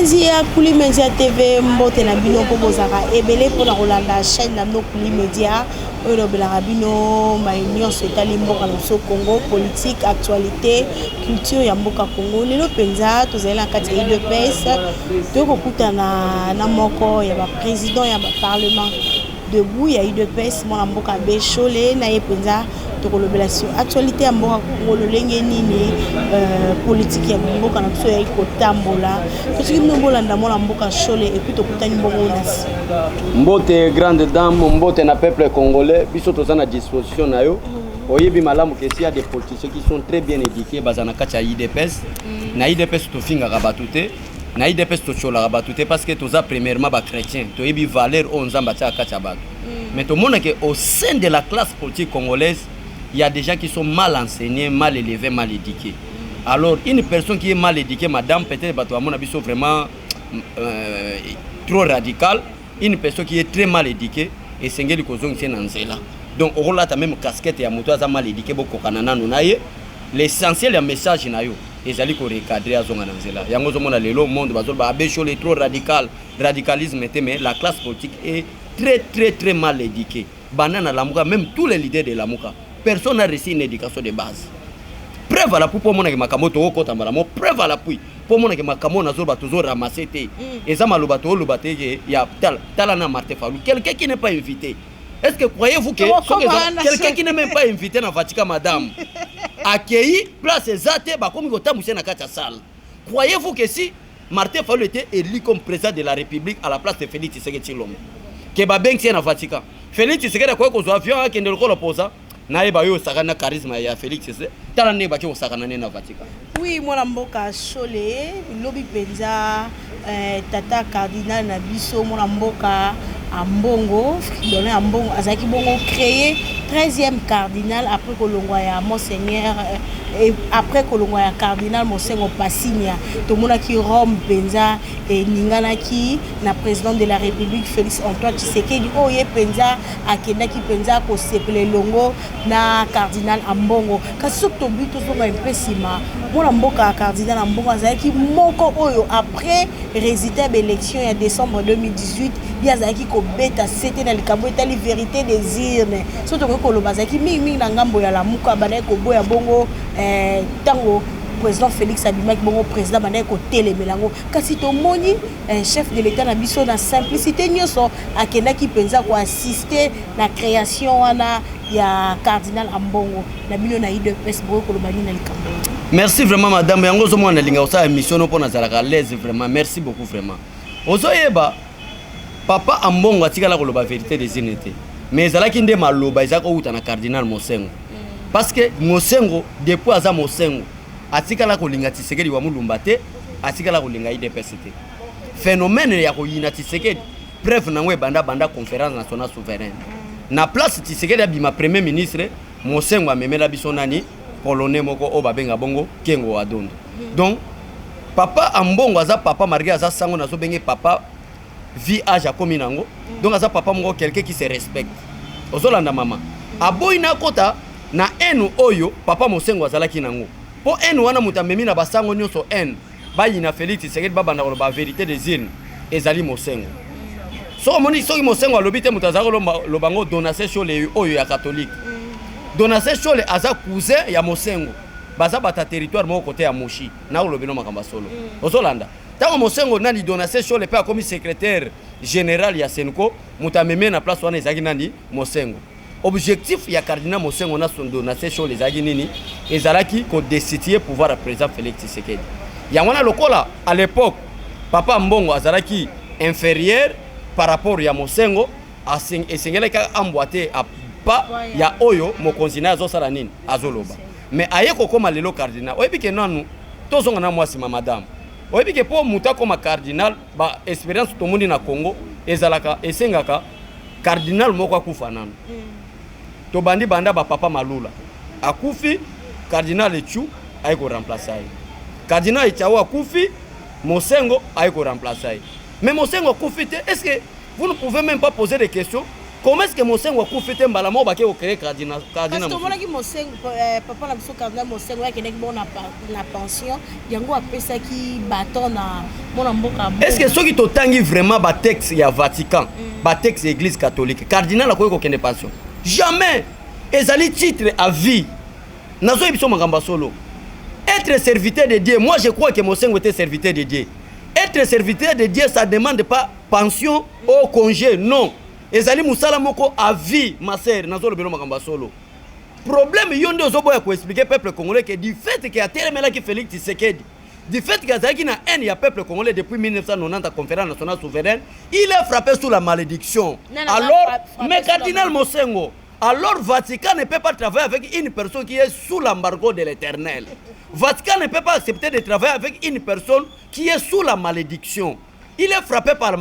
Bandi ya Kuli Media TV mbote na bino po bozaka ebele po na kolanda chaîne na no Kuli Media oyo belaka bino maunion etali mboka na so Congo politique actualité culture ya mboka Congo lelo penza tozali na kati ya UDPS to kokutana na moko ya ba président ya ba parlement debout ya UDPS mona mboka Bechole na ye penza tokolobela sur actualité ya mboka Congo lolenge nini politique ya mboka na biso ya kotambola tosoki mbolanda mona mboka Chole et puis tokutani mbongo nasi mbote grande dame mbote na peuple congolais biso tozana disposition na yo oyebi malamu que s'il y a des politiciens qui sont très bien éduqués bazana kati ya UDPS na UDPS tofingaka bato te na UDPS tocholaka bato te parce que toza premièrement ba chrétien toyebi valeur o nzamba tia kati ya bato mais to mona que au sein de la classe politique congolaise il y a des gens qui sont mal enseignés, mal élevés, mal éduqués. Alors, une personne qui est mal éduquée, madame, peut-être, à mon avis, sont vraiment trop radicale. Une personne qui est très mal éduquée, et c'est ce qui est là. Donc, on a la même casquette et à moto mal éduqué, l'essentiel du message, et j'allais recadrer à Zonga Nanzela. Il y a un monde, il est trop radical, radicalisme, mais la classe politique est très mal éduquée. Banana Lamouka, même tous les leaders de Lamouka. Personne n'a reçu une éducation de base. Preuve à l'appui pour mon Makamoto au Kotambalamo, preuve à l'appui pour mon Makamo Nazoba toujours ramassé. Et ça m'a lobato, il y a Talana Martin Falou. Quelqu'un qui n'est pas invité. Est-ce que croyez-vous que quelqu'un qui n'est même pas invité dans Vatican, madame, accueilli, place Zate, comme il y a dans salle. Croyez-vous que si Martin Falou était élu comme président de la République à la place de Félix Tshisekedi Tshilombo, que Babeng tient dans Vatican, Félix Tshisekedi a quoi qu'on soit avion, qui ne le repose. Naïba yo sakana charisme ya Félix c'est tala ne baki osakana na Vatican. Oui, moi mboka Chole lobi penza tata cardinal na biso moi mboka Ambongo donné Ambongo azaki bongo créé 13e cardinal après kolongwa ya monseigneur et après kolongwa ya cardinal Monseigneur Passinia to mona ki Rome penza et ningana ki na président de la République Félix Antoine Tshisekedi oye penza akenda ki penza ko sepele longo na cardinal Ambongo kasi to but to zonga impesima mona mboka cardinal Ambongo azaki moko oyo après résultat de l'élection en décembre 2018 yazaki ko beta c'était dans le cabo etali vérité des urnes surtout ko lo bazaki mingi na ngambo ya Lamuka bana ko boya bongo tango président Félix Abimaki bongo président bana ko telemelango kasi to moni chef de l'état na biso na simplicité nyoso akenda ki penza ko assister na création wana ya cardinal Ambongo na bino na UDPS bongo ko lo bani na likambo. Merci vraiment madame yango zo mona linga osa émission no pona zalaka l'aise vraiment merci beaucoup vraiment ozoyeba papa Ambongo atikala ko loba vérité des inete mais ezalaki nde maloba ezaka outa na cardinal Mosengo parce que Mosengo depuis aza Mosengo atikala ko linga Tshisekedi wa mulumba te atikala ko linga UDPS te phénomène ya ko yina Tshisekedi preuve na ngwe banda conférence nationale souveraine na place Tshisekedi abima premier ministre Mosengo amemela biso nani polonais moko o babenga bongo Kengo Adondo donc papa Ambongo aza papa marqué aza sango nazo benge papa vie âge à Kominango. Donc, ça papa mon quelqu'un qui se respecte. Ozolanda maman. Aboina kota na enu oyo papa Mosengo azalaki nango. Po enu wana mutamemi na basango nyoso en. Bayi na Félix Tshisekedi baba na ba vérité des îles ezali Mosengo. So moni soki Mosengo alobite mutazako lobango donation Chole oyo ya catholique. Donation Chole aza cousin ya Mosengo. Baza bata territoire mo côté ya Moshi na olobino makamba solo. Ozolanda tant Mosengo nani donation Chole pe comme secrétaire général ya Senko mutameme na place wana ezaki nani Mosengo objectif ya cardinal Mosengo na son donation Chole ezaki nini ezalaki ko destituer pouvoir à président Félix Tshisekedi ya wana lokola à l'époque papa Mbongo azalaki inférieur par rapport ya Mosengo esengela ka emboîter à pas ya oyo mokonzi na azosala nini azoloba mais ayeko koma lelo cardinal oyebi ke nanu tozonga na mwasi madame oyebi ke po muta comme cardinal ba expérience to mundi na Congo ezalaka esengaka cardinal moko akufa nanu to bandi banda ba papa Malula akufi cardinal Echu ayiko remplacer cardinal Echawo akufi Mosengo ayiko remplacer mais Mosengo akufi te est-ce que vous ne pouvez même pas poser des questions comment est-ce que Mosengo a fait un balamo baké au créer cardinal parce que voilà qui Mosengo papa la biso cardinal Mosengo ya kene bon na pension yango apesa ki bâton na mona mboka. Est-ce que ceux qui t'otangi vraiment ba texte ya Vatican ba texte église catholique cardinal a quoi aucune pension jamais ezali titre à vie nazo ebiso makamba solo être serviteur de Dieu. Moi je crois que Mosengo était serviteur de Dieu. Être serviteur de Dieu ça demande pas pension ou congé, non. Ezali musala moko à vie, ma sœur, nazo lobelo makamba solo. Problème yonde ozoboya ko expliquer peuple congolais que du fait que a telemela ki Félix Tshisekedi, du fait que azaki na haine ya peuple congolais depuis 1990 à conférence nationale souveraine, il est frappé sous la malédiction. Alors, mais cardinal Mosengo, alors Vatican ne peut pas travailler avec une personne qui est sous l'embargo de l'Éternel. Vatican ne peut pas accepter de travailler avec une personne qui est sous la malédiction. Il est frappé par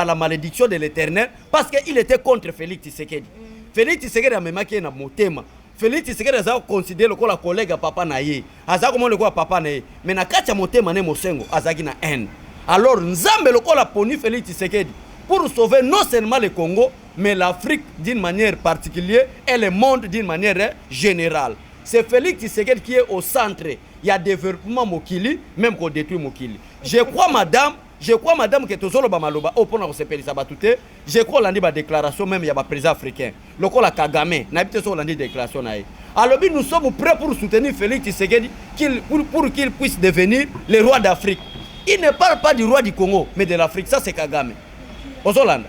la malédiction de l'Éternel parce qu'il était contre Félix Tshisekedi. Félix Tshisekedi a même qui na motema. Félix Tshisekedi a considéré le collègue papa naye. Aza comme le papa naye. Mais na kacha motema ne Mosengo azaki na haine. Alors Nzambe le la poni Félix Tshisekedi pour sauver non seulement le Congo mais l'Afrique d'une manière particulière et le monde d'une manière générale. C'est Félix Tshisekedi qui est au centre. Il y a développement Mokili même qu'on détruit Mokili. Je crois madame que tozolo ba maloba opona ko sepelisa batute. Je crois landi ba déclaration même il y a ba président africain. Lokola Kagame na bité so landi déclaration naé. Alors nous sommes prêts pour soutenir Félix Tshisekedi pour qu'il puisse devenir le roi d'Afrique. Il ne parle pas du roi du Congo mais de l'Afrique, ça c'est Kagame. Ozolanda.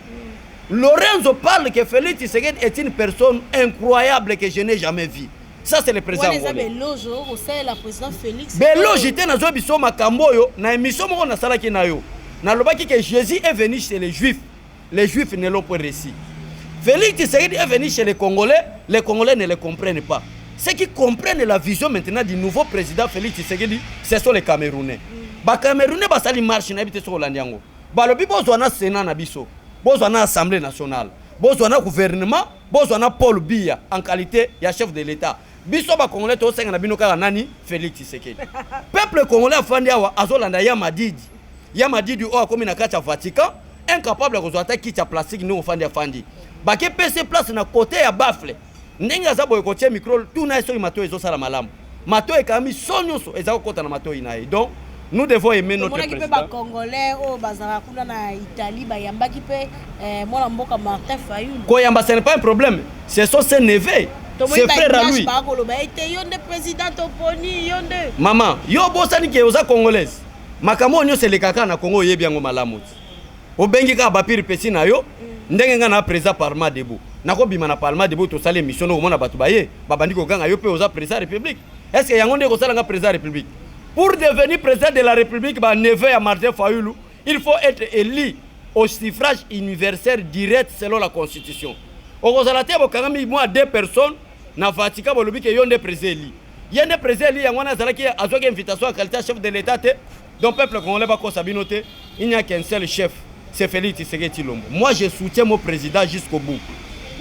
Lorenzo parle que Félix Tshisekedi est une personne incroyable que je n'ai jamais vue. Ça c'est le président congolais. Belojo c'est la président Félix. Belojo était na zo biso makambo yo na émission moko na salaki na yo. Na lobaki que Jésus est venu chez les Juifs. Les Juifs ne l'ont pas reçu. Félix Tshisekedi est venu chez les Congolais ne le comprennent pas. Ceux qui comprennent la vision maintenant du nouveau président Félix Tshisekedi, ce sont les Camerounais. Ba Camerounais ba sali marche na bité so landiango. Ba lobi bozwana Sénat na biso. Bozwana Assemblée nationale. Bozwana gouvernement, bozwana Paul Biya en qualité ya chef de l'État. Biso ba Congolais to senga na bino kaka nani Félix Tshisekedi. Peuple congolais afandi awa azolanda ya Madidi. Ya Madidi o akomi na kati ya Vatican, incapable ko zota kiti ya plastique ni ofandi afandi. Ba ke PC place na côté ya Bafle. Ndenge za boy ko tie micro tout na so mato ezo sala malamu. Mato e kami sonyoso ezako kota na mato inaye. Donc nous devons aimer notre président. Ba Congolais o bazara kuna na Italie ba yambaki pe mwana mboka Martin Fayulu. Ko yamba ce n'est pas un problème. Ce sont ses neveux. C'est frère à lui. Maman, yo bosani ke oza congolaise. Makamo nyo c'est le kaka na Congo yebi yango malamu. Obengi ka ba pire pesi na yo, ndenge nga na président Parlement debout. Nako bima na Parlement debout to sala émission no mona batu baye, babandi ko ganga yo pe oza président République. Est-ce que yango ndeko sala nga président République? Pour devenir président de la République, ba neveu ya Martin Fayulu, il faut être élu au suffrage universel direct selon la constitution. Au Rosalate bokangami moi deux personnes na Vatican bolobi ke yonde président. Yende président yango na zalaki azoki invitation à qualité chef de l'État te. Donc peuple congolais ba ko sabinoté, il n'y a qu'un seul chef, c'est Félix Tshisekedi Tshilombo. Moi je soutiens mon président jusqu'au bout.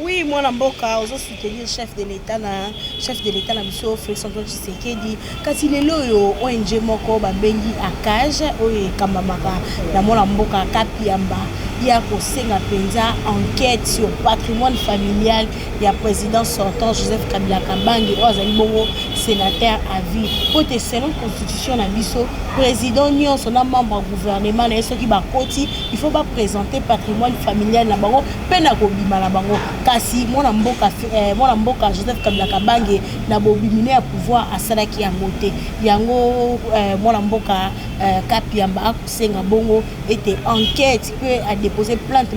Oui, moi na mboka ozo soutenir chef de l'État na biso Félix Antoine Tshisekedi. Kasi lelo yo ONG moko ba bengi akage oye kamamaka na mona mboka Kapiamba. Il y a penza enquête sur patrimoine familial. Il y a président sortant Joseph Kabila Kabange, sénateur à vie. Pour te selon constitution na biso, président nyon son membre du gouvernement na ceux qui ba koti, il faut pas présenter patrimoine familial na bango pena ko bima na bango. Kasi mona mboka Joseph Kabila Kabange na bobimine à pouvoir asalaki ya moté. Yango mona mboka Kapiamba akusenga bongo était enquête peut a déposé plainte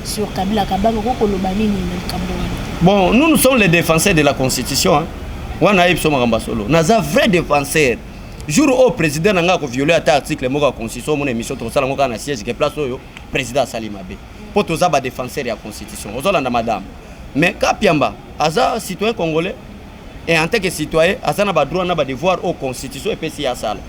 sur Kabila Kabange ko lobani ni Kambouani. Bon, nous sommes les défenseurs de la constitution hein. Wana yeb soma ngamba solo. Naza vrai défenseur. Jour au président nanga ko violer article moko constitution mon émission to sala ngoka na siège ke place oyo président Salimabe. Pour toza ba défenseur ya constitution. Ozolanda madame. Mais Kapiamba aza citoyen congolais et en tant que citoyen aza na ba droit na ba devoir au constitution et PCA ya sala.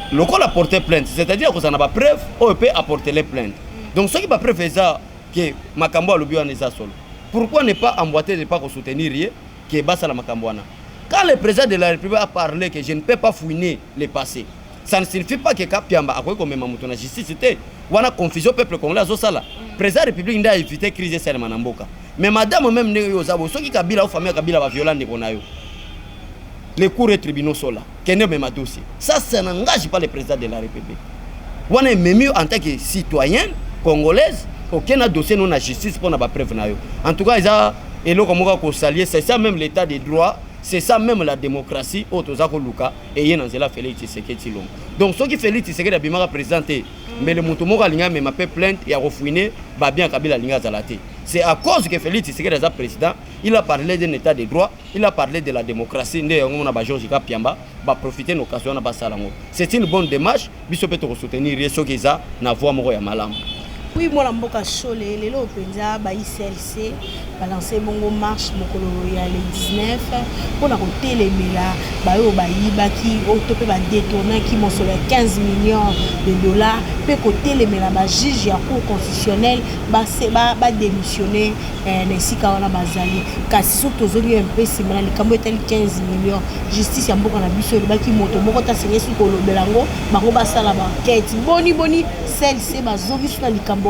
Le col a porté plainte, c'est-à-dire que ça n'a pas preuve, on peut apporter les plaintes. Donc ce qui va preuve ça que Makambo a lobby en esa solo. Pourquoi ne pas emboîter, ne pas soutenir rien que basa la Makamboana? Quand le président de la République a parlé que je ne peux pas fouiner le passé, ça ne signifie pas que Kapiamba a quoi comme même la justice c'était. On a confusion peuple congolais à Zosala. président république nda éviter crise salema na mboka mais madame même ne yo zabo soki Kabila ou famille Kabila va violer ndeko na yo les cours et tribunaux sont là kende même dossier ça n'engage pas le président de la république on est même en tant que citoyenne congolaise aucun dossier non à justice pour na ba preuve na yo en tout cas ça et là comme on s'allier c'est ça même l'état de droit. C'est ça même la démocratie au Tozako Luka et Yenanzela Félix Tshisekedi Tshilombo. Donc ce qui Félix Tshisekedi a bien présenté mais le Mutomoko Linga même appelé plainte et a refouiné ba bien Kabila Linga Zalate. C'est à cause que Félix Tshisekedi est président, il a parlé d'un état de droit, il a parlé de la démocratie, on a ba Georges Piamba va profiter de l'occasion na ba salango. C'est une bonne démarche, biso peut soutenir yeso keza na voix moko ya malamu. Oui, moi, je suis allé au ICLC, balancer mon marche le 19 pour la téléméla, qui détourner qui m'ont 15 millions de dollars, puis côté les méla, juge la cour constitutionnelle, démissionner ainsi qu'à la bazali. Car si surtout un peu similaire, les Cambodgiens 15 millions, justice y a beaucoup de bus qui moto, beaucoup de signé sur le belango, baroba sala banquette, boni, celle-ci, bazogi sur les Cambodgiens,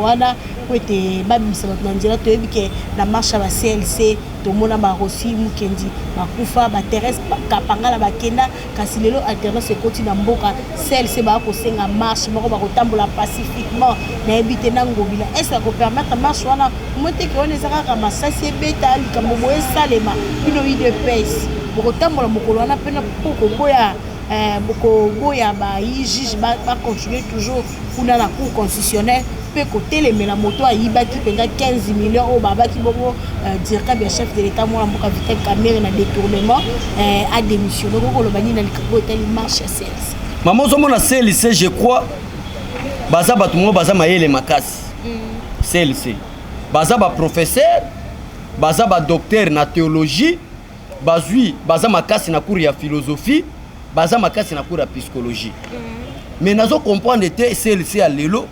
pour être babimisa batandira, tu vois que la marche à la CLC, tout le monde a reçu Mukendi, Makufa, Thérèse Kapanga, la Bakenda, Kasilelo alternance continue Mboka, CLC va poser la marche, Moko va retambola pacifiquement, n'habiter Nangobila. Est-ce que ça peut permettre la marche wana, moi te qu'on est à Ramassa, c'est bêta, Likambo, Salema, une idée de pèse, pour retambola Mokolana, peine pour Boya. Beaucoup Boya juge va continuer toujours pour la cour constitutionnelle peut côté les la moto à Iba qui paye 15 millions au baba qui bobo dire que chef de l'état moi mboka vitesse caméra na détournement a démissionné ko lo bani na hôtel marche CLC maman zo mona CLC je crois baza batu mo baza mayele makasi CLC baza ba professeur baza ba docteur na théologie bazui baza makasi na cours ya philosophie baza makasi na cours ya psychologie mais nazo comprendre te CLC à lelo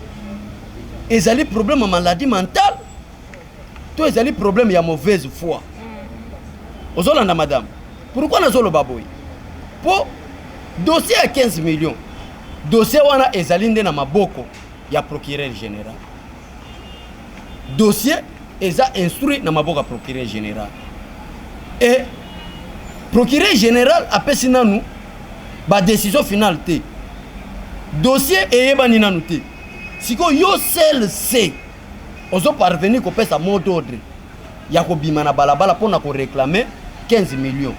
ezali problème de maladie mentale to ezali problème ya mauvaise foi ozolanda madame pourquoi nazolo baboy pour dossier à 15 millions dossier wana ezali nde na maboko ya procureur général dossier eza instruit na maboko ya procureur général et procureur général apesi nanu ba décision finale te dossier eyebani nanu te siko yo CLC ozo parvenir ko pesa mot d'ordre ya ko bimana balabala pour na ko réclamer 15 millions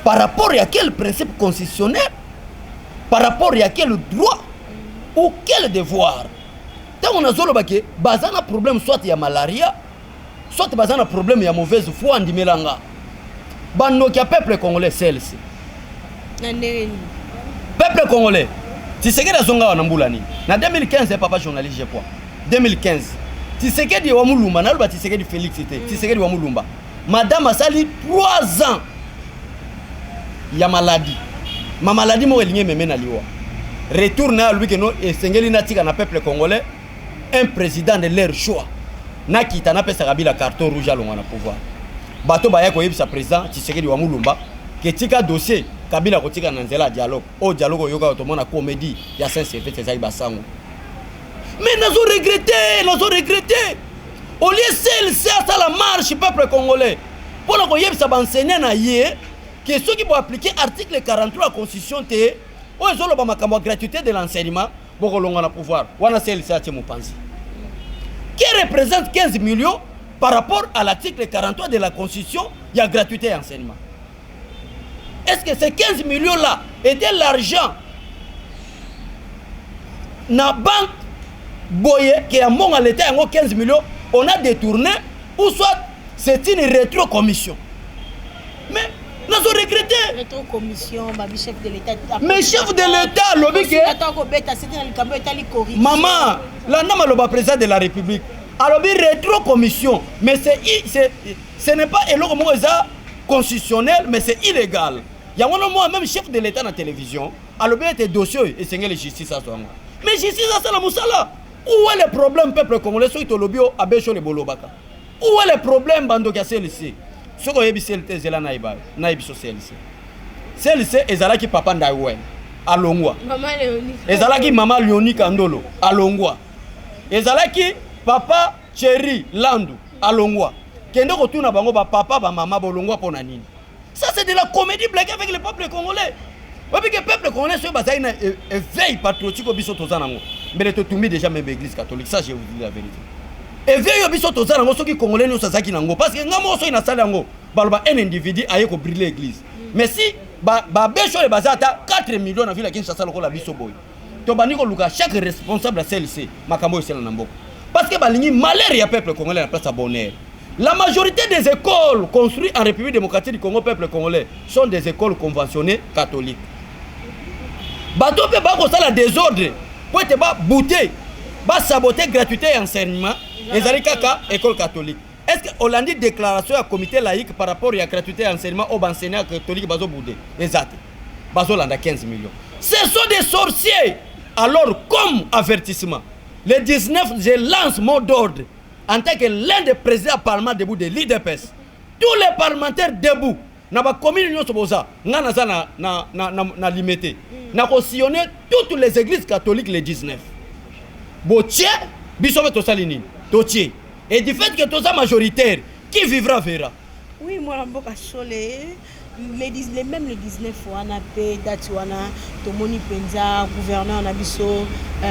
par rapport à quel principe constitutionnel par rapport à quel droit ou quel devoir tant on a zolo baké bazana problème soit ya malaria soit bazana problème ya mauvaise foi ndimelanga bando ki peuple congolais CLC peuple congolais Tshisekedi azonga wana mbulani na 2015 papa journaliste je crois 2015 Tshisekedi wa mulumba na luba Tshisekedi Félix était Tshisekedi wa mulumba madame asali 3 ans ya maladie ma maladie mo elinge meme na liwa retourne à lui que no esengeli na tika na peuple congolais un président de leur choix na kita na pesa Kabila carton rouge alonga na pouvoir bato ba yako yebisa président Tshisekedi wa mulumba que tika dossier Kabila kotika na nzela dialogue au dialogue yoka otomona comédie ya Saint-Sylvestre ezali basango mais nazo regretter au lieu CLC à la marche peuple congolais pour ko yebisa banseigner na ye que ceux qui vont appliquer article 43 de la constitution te o ezolo ba makambo gratuité de l'enseignement bokolonga na pouvoir wana CLC a tiemopanzi qui représente 15 millions par rapport à l'article 43 de la constitution il y a gratuité d'enseignement. Est-ce que ces 15 millions-là étaient l'argent na banque boye qui a mon à l'État 15 millions, on a détourné ou soit c'est une rétro-commission. Mais nous avons regretté. Rétro-commission, chef de l'État. Mais chef de l'État, lobby maman, la nama le président de la République. Alors rétro-commission, mais ce n'est pas constitutionnel, mais c'est illégal. Il y a un même chef de l'État dans la télévision. Alors, il y a des dossiers et c'est la justice. Mais justice, c'est la moussala. Où est le problème, peuple congolais? Où est le bio à Bécho le Bolobaka? Où est le problème, bando qui a CLC? Ce qu'on a dit, c'est que la naïba, naïbi sur CLC. CLC, et Zalaki papa Ndaoué, à Longwa. Et Zalaki maman Léonie Kandolo, à Longwa. Et Zalaki papa Chéri Landu alongwa kende kotuna bango ba papa ba mama bolongwa pona nini. Ça c'est de la comédie blague avec le peuple congolais. Parce que le peuple congolais soit basé na éveil patriotique au biso tozanango. Mais le totumbi déjà même église catholique, ça je vous dis la vérité. Éveil au biso tozanango soki congolais no sazaki nango parce que ngamo so ina sala yango baloba un individu aye ko brûler l'église. Mais si ba becho le bazata 4 millions na ville Kinshasa lokola biso boy. To baniko luka chaque responsable à CLC makambo esela na mboko. Parce que balingi malheur ya peuple congolais na place à bonheur. La majorité des écoles construites en République démocratique du Congo, peuple congolais, sont des écoles conventionnées catholiques. Bato pe ba ko sala désordre, pour te ba bouter, ba saboter gratuité et enseignement, les alikaka école catholique. Est-ce que Hollande déclaration à comité laïque par rapport à la gratuité et enseignement aux enseignants catholiques bazo boudé, exact. Bazo landa 15 millions. Ce sont des sorciers. Alors comme avertissement, le 19 je lance mot d'ordre. En tant que l'un des présidents du Parlement debout de l'IDPS, tous les parlementaires debout, na ba commune nyonso boza, ngana za na limité. Na cautionné toutes les églises catholiques le 19. Botier, biso to salini, totier. Et du fait que tout ça majoritaire, qui vivra verra. Oui, moi mboka Cholé, même le 19 wana pe date wana tomoni penza gouverneur na biso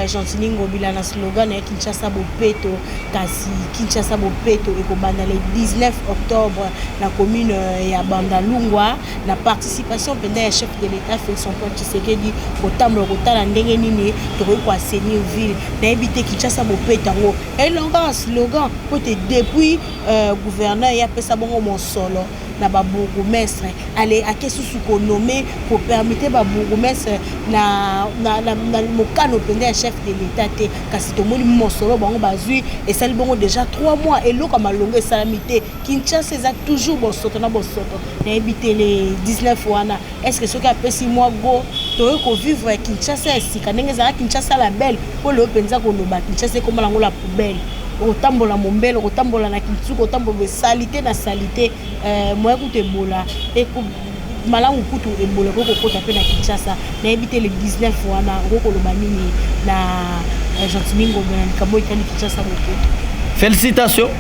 Gentini Ngobila na slogan ya Kinshasa Bopeto kasi Kinshasa Bopeto ekobanda le 19 octobre na commune ya Bandalungwa na participation penda ya chef de l'état Félix Antoine Tshisekedi kotambola kotala ndenge nini tokoki ko assainir ville na ebité Kinshasa Bopeto ngo elonga slogan côté depuis gouverneur ya pesa bongo monsolo na ba bourgmestre aller à qu'est-ce qu'on nommé pour permettre ba bourgmestre na mokano penda chef de l'état te kasi tomoni mosolo bango bazui et ça bongo déjà 3 mois et lo comme longue salamité Kinshasa c'est toujours bon soto na éviter les 19 wana est-ce que ce qui a passé 6 mois go to ko vivre à Kinshasa si kanenge za Kinshasa la belle pour le penza ko loba Kinshasa comme la poubelle otambola mombelo otambola na kitsuko otambola salité na salité moya kutebola et malamu kutu ebola ko kota pe na Kinshasa na éviter le 19 wana ko loba nini na Gentini Ngobila kabo itani Kinshasa bopeto. Félicitations.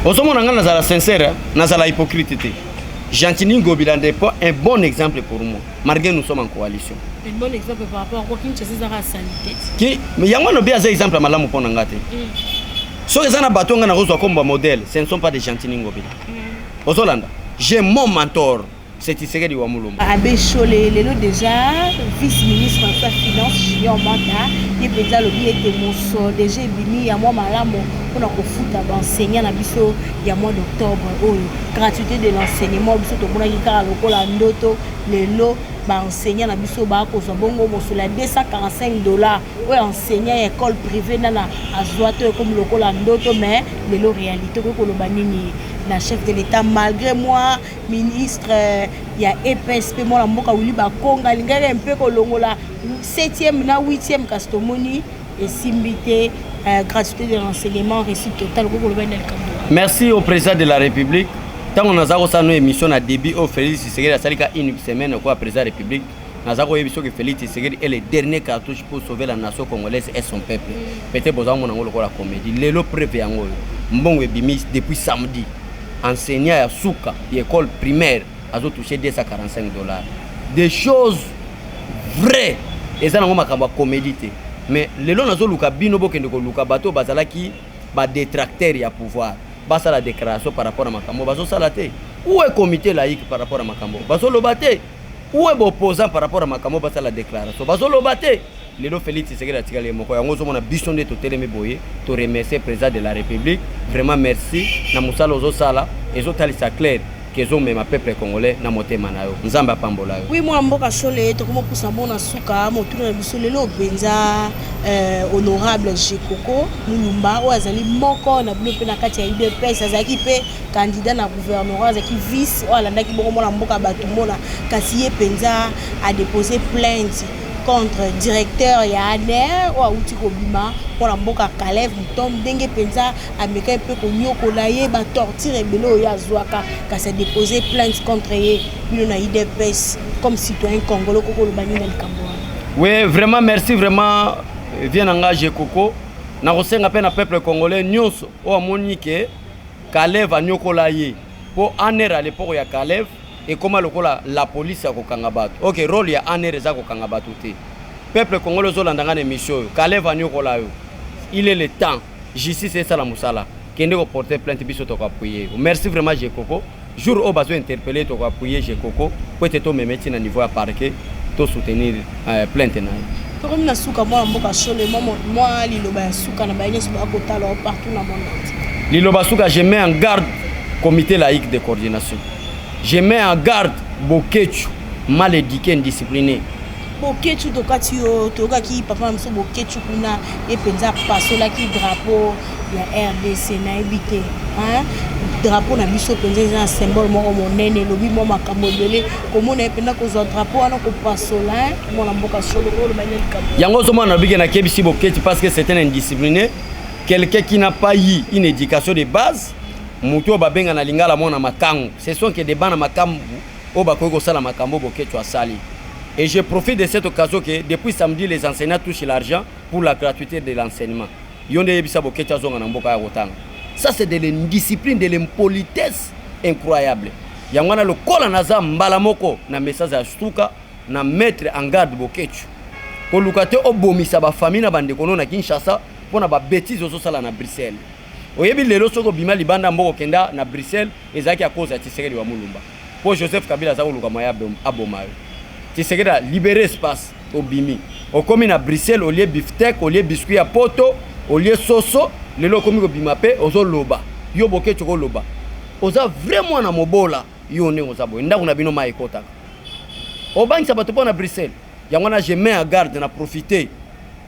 Osomona ngana za la sincère na za la hypocrite. Gentini Ngobila n'est pas un bon exemple pour moi. Malgré nous sommes en coalition. Un bon exemple par rapport à Kinshasa za sanité. Qui mais yango no bien za exemple malamu pona ngate. So ezana batonga na rozwa comme modèle, ce ne sont pas des Gentini Ngobila. Ozolanda, j'ai mon mentor, c'est Tshisekedi wa Mulumba. Abbé Cholé, lelo déjà vice-ministre de la finance Junior Manta, il peut le billet de mon déjà bini ya moi malamu pour na kofuta ba enseignant na biso ya mois d'octobre gratuité de l'enseignement biso to mona kika lokola ndoto lelo ba enseignant na biso ba ko zo bongo mosula $245 ou enseignant école privée na azwato comme lokola ndoto mais lelo réalité ko lo banini na chef de l'état malgré moi ministre ya EPSP moi la mboka wuli ba konga lingaka un peu ko longola 7e na 8e kastomoni et simbité gratuité de l'enseignement réussite totale ko lo banel kambo. Merci au président de la République. Tant on a ça nos émissions à début au Félix Tshisekedi salika une semaine quoi président de la République. Nazako émission que Félix Tshisekedi est le dernier cartouche pour sauver la nation congolaise et son peuple. Peut-être besoin mon angolo la comédie. Lelo preuve yango. Mbongo bimis depuis samedi. Enseignant à Souka, l'école primaire, a touché $245. Des choses vraies. Et ça, on a comédie. Mais les gens qui ont bino bokende ko luka bato bazalaki ba détracteur ya pouvoir. Basa la déclaration par rapport à Makambo, baso salate. Où est comité laïque par rapport à Makambo? Baso lobate. Où est opposant par rapport à Makambo, basa la déclaration. Baso lobate. Lelo Félix Tshisekedi a tiré les mots. Yango zo mona biso de totelé me boye, to remercier président de la République. Vraiment merci. Na musala ozo sala, ezo talisa clair. Kezo me ma peuple congolais na motema na yo. Nzamba pambola yo. Oui, moi mboka Cholé, to komo pousa bona suka, mo tuna biso lelo benza honorable Jekoko Mulumba o azali moko na bino pe na kati ya UDPS azaki pe candidat na gouvernorat azaki vice o alandaki boko mona mboka batu mona kasi ye penza a déposé plainte contre directeur ya ANER ou auti kobima pour mboka Kalev Mutombo ndenge penza ameka pe ko nyokola ye ba torture belo ya zwaka kasi déposé plainte contre ye bino na UDPS comme citoyen congolais ko lo bani na likambo. Oui, vraiment merci vraiment bien engagé Coco na kosenga pe na peuple congolais nyonso o amoni ke Kalev anyokola ye po aner à l'époque ya Kalev et comment lokola la police ya kokanga bato. OK, rôle ya aner eza kokanga bato te. Peuple congolais olandanga na mission Kalev anyokola yo. Il est le temps. Justice c'est ça la musala. Kende ko porter plainte biso to ko appuyer. Merci vraiment Jekoko. Jour au besoin interpeller to ko appuyer Jekoko pour être to memeti na niveau à parquet to soutenir plainte na. Comme na suka moi mboka chole moi liloba ya suka na baye so ba kotala partout na monde entier. Liloba suka je mets en garde comité laïque de coordination. Je mets en garde Bokechu mal éduqué indiscipliné. Bokechu toka ki papa mso Bokechu kuna e penza pasola ki drapeau ya RDC na ebité hein drapeau na biso penza un symbole moko monene lobi mo makambo belé komona e penza ko zo drapeau ana ko pasola mo na mboka solo ko le banyel kam yango zo mona bige na kebisi Bokechu parce que c'est un indiscipliné, quelqu'un qui n'a pas eu une éducation de base. Muto babenga na lingala mona makango ce sont que des bana makambo o bakoyo sala makambo Bokechu asali. Et je profite de cette occasion que depuis samedi, les enseignants touchent l'argent pour la gratuité de l'enseignement. Ça, c'est de l'indiscipline, de l'impolitesse incroyable. Yangwana le kola naza mbalamoko na message à Stuka na mettre en garde Bokechu. Ko lukate obomisa ba famille na bande kono na Kinshasa pona ba bêtise ozo sala na Bruxelles. Oyebi lelo soko bima libanda mboko kenda na Bruxelles ezaki à cause ya Tshisekedi wa Mulumba. Po Joseph Kabila za koluka maya abomayo. Tshisekedi a libéré espace au Bimi. Au commune à Bruxelles, au lieu beefsteak, au lieu biscuit à poto, au lieu soso, le lo komi ko bimape, ozo loba. Yo Bokechu ko loba. Oza vraiment na mobola, yo ne oza bo. Ndako na bino ma ekota. Obangi sabato po na Bruxelles. Yangwana je mets en garde na profiter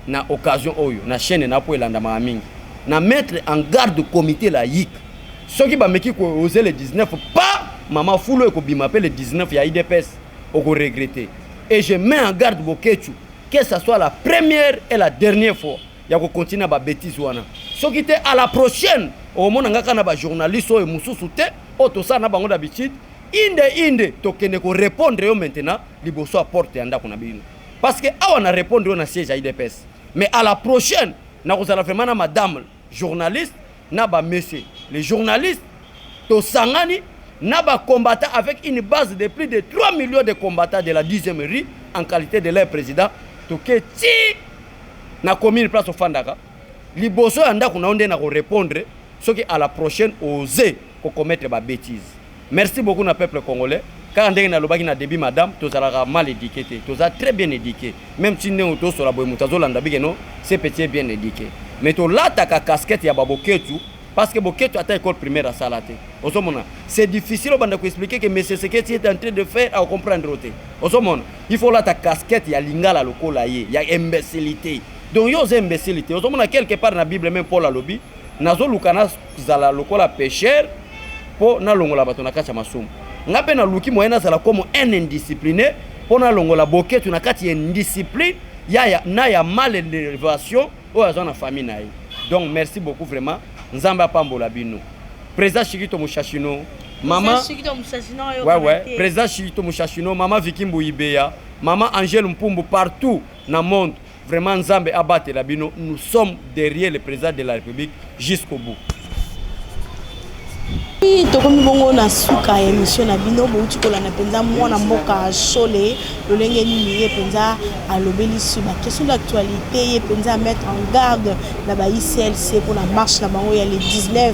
na occasion oyo, na chaîne na po elanda ma mingi. Na mettre en garde le comité laïque. Ceux qui ba meki ko oser le 19 pas maman fulo ko bimape le 19 ya IDPS. On regretter. Et je mets en garde Bokechu que ce soit la première et la dernière fois. Il y a continuer à bêtise wana. Ce qui était à la prochaine, au moment où on a journaliste ou mususu te, auto ça na bango d'habitude, inde to kene ko répondre yo maintenant, liboso à porte anda kuna bino. Parce que on a répondre on a siège à IDPS. Mais à la prochaine, na ko sala vraiment na madame journaliste, na ba monsieur, les journalistes to sangani Naba combattant avec une base de plus de 3 millions de combattants de la 10e rue en qualité de leur président. Toke ti na commune place au Fandaka. Liboso anda kuna onde na ko répondre ce qui à la prochaine oser ko commettre ba bêtise. Merci beaucoup na peuple congolais. Car ndenge na lobaki na début madame tozalaka mal éduqué te. Toza très bien éduqué. Même si nous to sur la boy mutazo landa bigeno, c'est petit bien éduqué. Mais to lata ka casquette ya Bokechu. Parce que Bokechu a école primaire à Salate. C'est difficile de expliquer que M. Seketi est en train de faire à comprendre. Il faut là ta casquette, il y a l'ingala loko là, il y a imbécilité. Donc il y a imbécilité. Quelque part dans la Bible, même Paul a lobby, nazo lukana zala loko la pécheur pour na longola bato na kacha masumu. Ngape na luki moyena zala comme un indiscipliné pour na longola Bokechu na kati indiscipline, na ya mal élévation ou à zone famille na. Donc merci beaucoup vraiment. Nzamba pambola bino. Président Chikito Mushashino, maman Président Chikito Mushashino, maman Vikimbo Ibeya, maman Angèle Mpumbu partout dans le monde. Vraiment Nzambe abatte la bino. Nous sommes derrière le président de la République jusqu'au bout. Tokomi bongo na suka émission na bino bouti ko la na penza mwana mboka chole lolenge nini ye penza alobeli sur la question d'actualité ye penza mettre en garde la ba ICLC pour la marche na bango ya le 19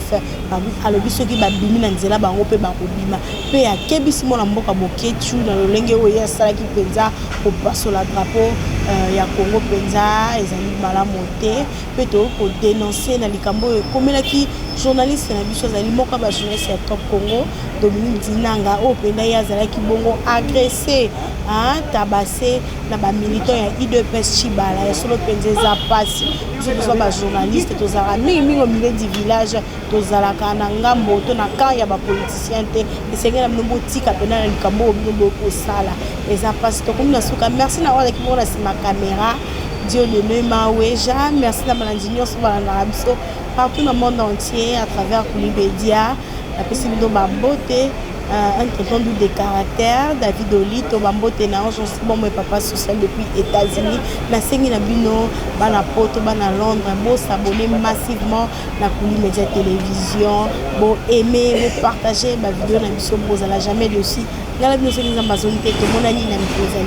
alobi soki ba bimi na nzela bango pe ba kobima pe ya kebisi mwana mboka Bokechu na lolenge oyo sala ki penza ko passo la drapeau ya Congo penza ezali malamu te pe to ko dénoncer na likambo komela ki journaliste na biso zali moka ba journaliste Top Congo Dominique Dinanga o pena ya zalaki bongo agressé tabassé na ba militant ya IDPS Chibala ya solo penza passe nous ba journaliste to zara mingi au milieu du village to zala kana ngambo to na kan ya ba politicien te esengela mnombo tika pena na likambo mnombo ko sala eza passe to comme na suka merci na wala ki bona sima caméra Dieu le nema weja merci na malandinyo so bala na biso partout dans le monde entier à travers Koulibedia la possibilité de beauté un tonton de caractère, David Oli, Tobambo Tenao, je suis bon, mon papa social depuis États-Unis. La Sengi Nabino, Bana Poto, Bana Londres, bon s'abonner massivement à Kouli Média Télévision, bon aimer, bon partager ma vidéo, na mission, bon, ça n'a jamais de si. Dans la vidéo, c'est les Amazones, tout le monde a dit, na mission,